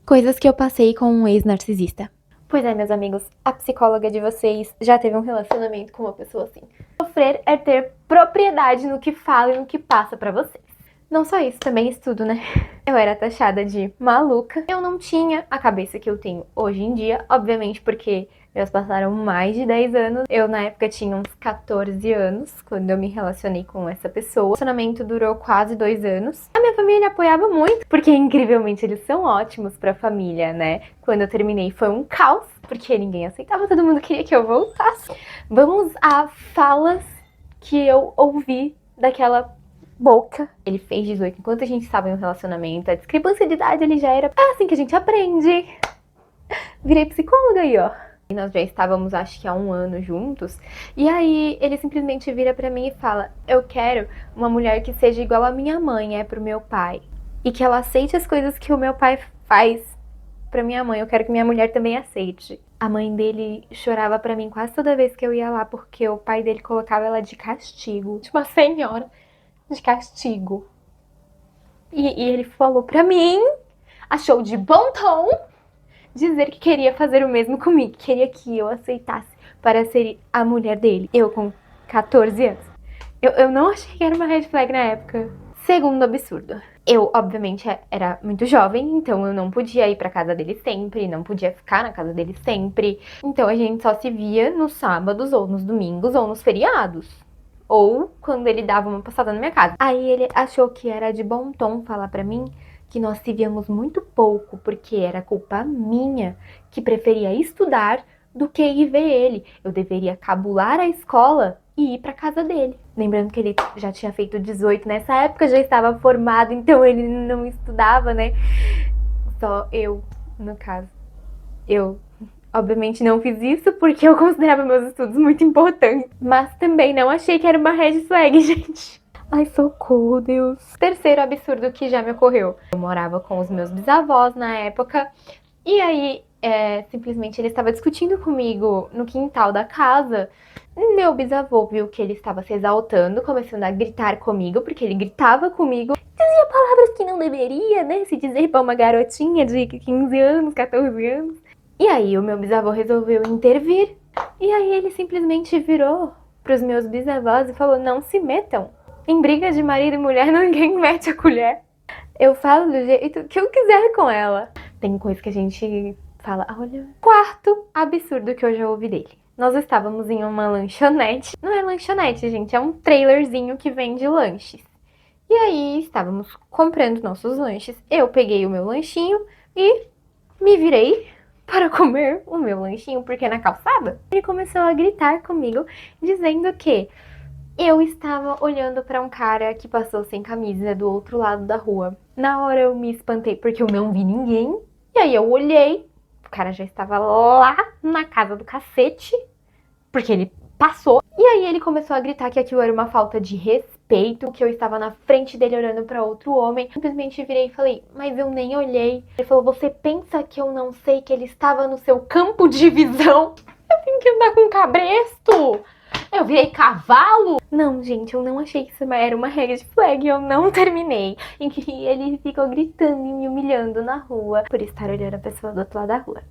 Coisas que eu passei com um ex-narcisista. Pois é, meus amigos, a psicóloga de vocês já teve um relacionamento com uma pessoa assim. Sofrer é ter propriedade no que fala e no que passa pra vocês. Não só isso, também estudo, né? Eu era taxada de maluca. Eu não tinha a cabeça que eu tenho hoje em dia, obviamente porque meus passaram mais de 10 anos. Eu, na época, tinha uns 14 anos, quando eu me relacionei com essa pessoa. O relacionamento durou quase 2 anos. A minha família apoiava muito, porque, incrivelmente, eles são ótimos pra família, né? Quando eu terminei, foi um caos, porque ninguém aceitava, todo mundo queria que eu voltasse. Vamos a falas que eu ouvi daquela boca. Ele fez 18 enquanto a gente estava em um relacionamento. A discrepância de idade ele já era... É assim que a gente aprende. Virei psicóloga aí, ó. E nós já estávamos, acho que há 1 ano juntos. E aí ele simplesmente vira pra mim e fala: eu quero uma mulher que seja igual a minha mãe é pro meu pai. E que ela aceite as coisas que o meu pai faz pra minha mãe. Eu quero que minha mulher também aceite. A mãe dele chorava pra mim quase toda vez que eu ia lá, porque o pai dele colocava ela de castigo. Tipo, uma senhora de castigo. E ele falou pra mim, achou de bom tom, dizer que queria fazer o mesmo comigo. Queria que eu aceitasse para ser a mulher dele. Eu com 14 anos. Eu não achei que era uma red flag na época. Segundo absurdo. Eu, obviamente, era muito jovem, então eu não podia ir pra casa dele sempre, não podia ficar na casa dele sempre. Então a gente só se via nos sábados, ou nos domingos, ou nos feriados. Ou quando ele dava uma passada na minha casa. Aí ele achou que era de bom tom falar pra mim que nós se víamos muito pouco, porque era culpa minha, que preferia estudar do que ir ver ele. Eu deveria cabular a escola e ir pra casa dele. Lembrando que ele já tinha feito 18 nessa época, já estava formado, então ele não estudava, né? Só eu, no caso. Eu, obviamente, não fiz isso porque eu considerava meus estudos muito importantes. Mas também não achei que era uma red flag, gente. Ai, socorro, Deus. Terceiro absurdo que já me ocorreu. Eu morava com os meus bisavós na época. E aí, simplesmente ele estava discutindo comigo no quintal da casa. Meu bisavô viu que ele estava se exaltando, começando a gritar comigo, porque ele gritava comigo. Dizia palavras que não deveria, né? Se dizer pra uma garotinha de 15 anos, 14 anos. E aí o meu bisavô resolveu intervir. E aí ele simplesmente virou pros meus bisavós e falou: não se metam. Em briga de marido e mulher, ninguém mete a colher. Eu falo do jeito que eu quiser com ela. Tem coisa que a gente fala, olha. Quarto absurdo que eu já ouvi dele. Nós estávamos em uma lanchonete. Não é lanchonete, gente, é um trailerzinho que vende lanches. E aí estávamos comprando nossos lanches. Eu peguei o meu lanchinho e me virei para comer o meu lanchinho, porque na calçada ele começou a gritar comigo, dizendo que eu estava olhando para um cara que passou sem camisa do outro lado da rua. Na hora eu me espantei porque eu não vi ninguém. E aí eu olhei, o cara já estava lá na casa do cacete, porque ele passou. E aí ele começou a gritar que aquilo era uma falta de respeito, que eu estava na frente dele olhando para outro homem. Simplesmente virei e falei, mas eu nem olhei. Ele falou, você pensa que eu não sei que ele estava no seu campo de visão? Eu tenho que andar com cabresto? Eu virei cavalo? Não, gente, eu não achei que isso era uma red flag. Eu não terminei. Em que ele ficou gritando e me humilhando na rua por estar olhando a pessoa do outro lado da rua.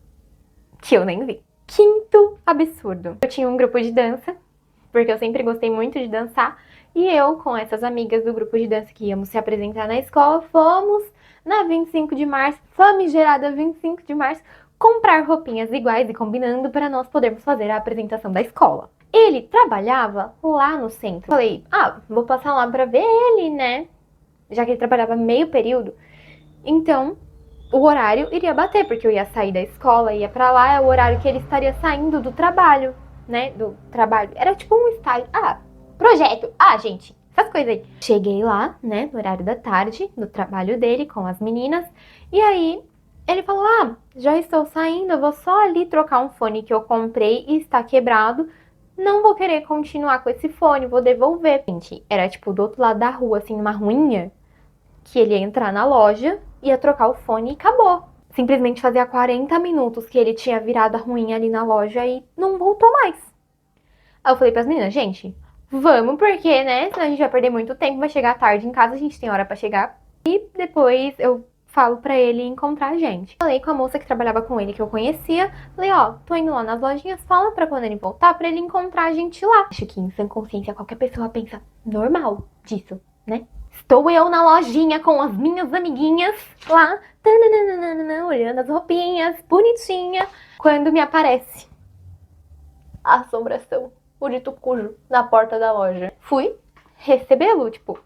Que eu nem vi. Quinto absurdo. Eu tinha um grupo de dança, porque eu sempre gostei muito de dançar. E eu, com essas amigas do grupo de dança que íamos se apresentar na escola, fomos na 25 de março, famigerada 25 de março, comprar roupinhas iguais e combinando para nós podermos fazer a apresentação da escola. Ele trabalhava lá no centro. Falei, vou passar lá pra ver ele, né? Já que ele trabalhava meio período. Então, o horário iria bater, porque eu ia sair da escola, ia pra lá, é o horário que ele estaria saindo do trabalho, né? Do trabalho. Era tipo um estágio. Projeto. Gente, essas coisas aí. Cheguei lá, né, no horário da tarde, no trabalho dele com as meninas. E aí, ele falou, já estou saindo, eu vou só ali trocar um fone que eu comprei e está quebrado. Não vou querer continuar com esse fone, vou devolver. Gente, era tipo do outro lado da rua, assim, numa ruinha, que ele ia entrar na loja, ia trocar o fone e acabou. Simplesmente fazia 40 minutos que ele tinha virado a ruinha ali na loja e não voltou mais. Aí eu falei pras meninas, gente, vamos, porque, né, senão a gente vai perder muito tempo, vai chegar tarde em casa, a gente tem hora pra chegar. E depois eu falo pra ele encontrar a gente. Falei com a moça que trabalhava com ele, que eu conhecia. Falei, ó, tô indo lá nas lojinhas, fala pra quando ele voltar, pra ele encontrar a gente lá. Acho que em sã consciência qualquer pessoa pensa normal disso, né? Estou eu na lojinha com as minhas amiguinhas lá, olhando as roupinhas, bonitinha, quando me aparece a assombração, o dito cujo, na porta da loja. Fui recebê-lo, tipo,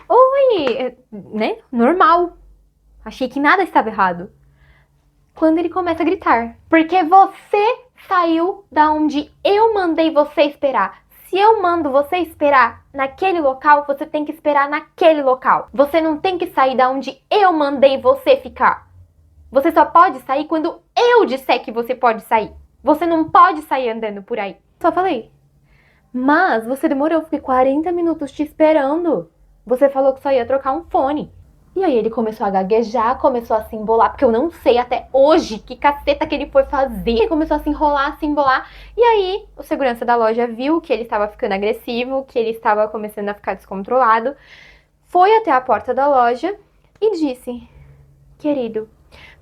oi, né? Normal. Achei que nada estava errado. Quando ele começa a gritar, porque você saiu da onde eu mandei você esperar. Se eu mando você esperar naquele local, você tem que esperar naquele local. Você não tem que sair da onde eu mandei você ficar. Você só pode sair quando eu disser que você pode sair. Você não pode sair andando por aí. Só falei. Mas você demorou, eu fiquei 40 minutos te esperando. Você falou que só ia trocar um fone. E aí ele começou a gaguejar, começou a se embolar, porque eu não sei até hoje que caceta que ele foi fazer. Ele começou a se enrolar, se embolar. E aí o segurança da loja viu que ele estava ficando agressivo, que ele estava começando a ficar descontrolado. Foi até a porta da loja e disse: querido,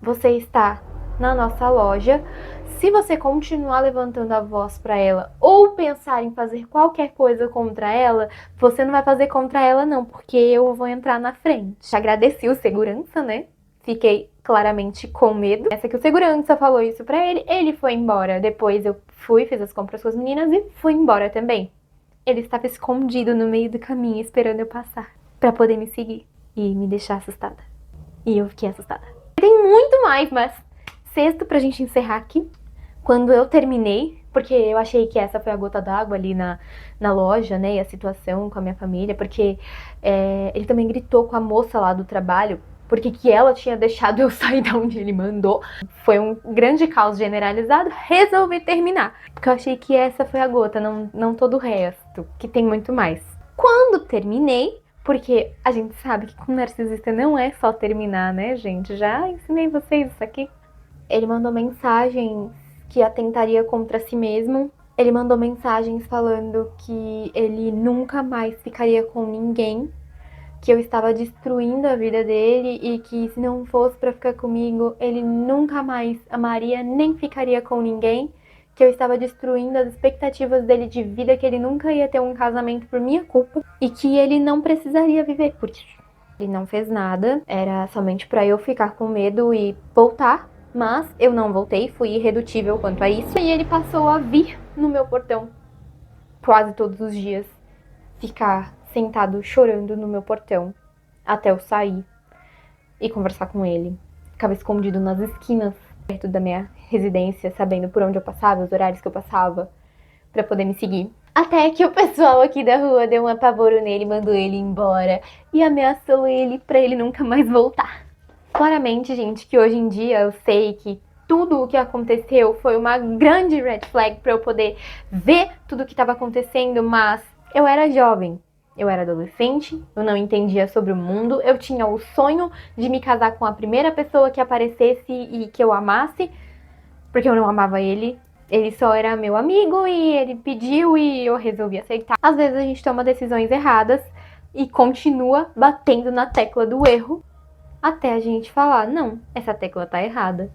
você está na nossa loja. Se você continuar levantando a voz para ela ou pensar em fazer qualquer coisa contra ela, você não vai fazer contra ela não, porque eu vou entrar na frente. Agradeci o segurança, né? Fiquei claramente com medo. Essa que o segurança falou isso pra ele, ele foi embora. Depois eu fui, fiz as compras com as meninas e fui embora também. Ele estava escondido no meio do caminho esperando eu passar pra poder me seguir e me deixar assustada. E eu fiquei assustada. Tem muito mais, mas sexto pra gente encerrar aqui. Quando eu terminei, porque eu achei que essa foi a gota d'água ali na loja, né, e a situação com a minha família, porque ele também gritou com a moça lá do trabalho, porque que ela tinha deixado eu sair da onde ele mandou. Foi um grande caos generalizado, resolvi terminar, porque eu achei que essa foi a gota, não todo o resto, que tem muito mais. Quando terminei, porque a gente sabe que com narcisista não é só terminar, né, gente? Já ensinei vocês isso aqui. Ele mandou mensagens que atentaria contra si mesmo. Ele mandou mensagens falando que ele nunca mais ficaria com ninguém, que eu estava destruindo a vida dele e que se não fosse pra ficar comigo, ele nunca mais amaria nem ficaria com ninguém, que eu estava destruindo as expectativas dele de vida, que ele nunca ia ter um casamento por minha culpa e que ele não precisaria viver por isso. Ele não fez nada, era somente pra eu ficar com medo e voltar. Mas eu não voltei, fui irredutível quanto a isso. E ele passou a vir no meu portão quase todos os dias. Ficar sentado chorando no meu portão até eu sair e conversar com ele. Ficava escondido nas esquinas perto da minha residência, sabendo por onde eu passava, os horários que eu passava, pra poder me seguir. Até que o pessoal aqui da rua deu um apavoro nele, mandou ele embora e ameaçou ele pra ele nunca mais voltar. Claramente, gente, que hoje em dia eu sei que tudo o que aconteceu foi uma grande red flag para eu poder ver tudo o que estava acontecendo, mas eu era jovem, eu era adolescente, eu não entendia sobre o mundo, eu tinha o sonho de me casar com a primeira pessoa que aparecesse e que eu amasse, porque eu não amava ele. Ele só era meu amigo e ele pediu e eu resolvi aceitar. Às vezes a gente toma decisões erradas e continua batendo na tecla do erro, até a gente falar, não, essa tecla tá errada.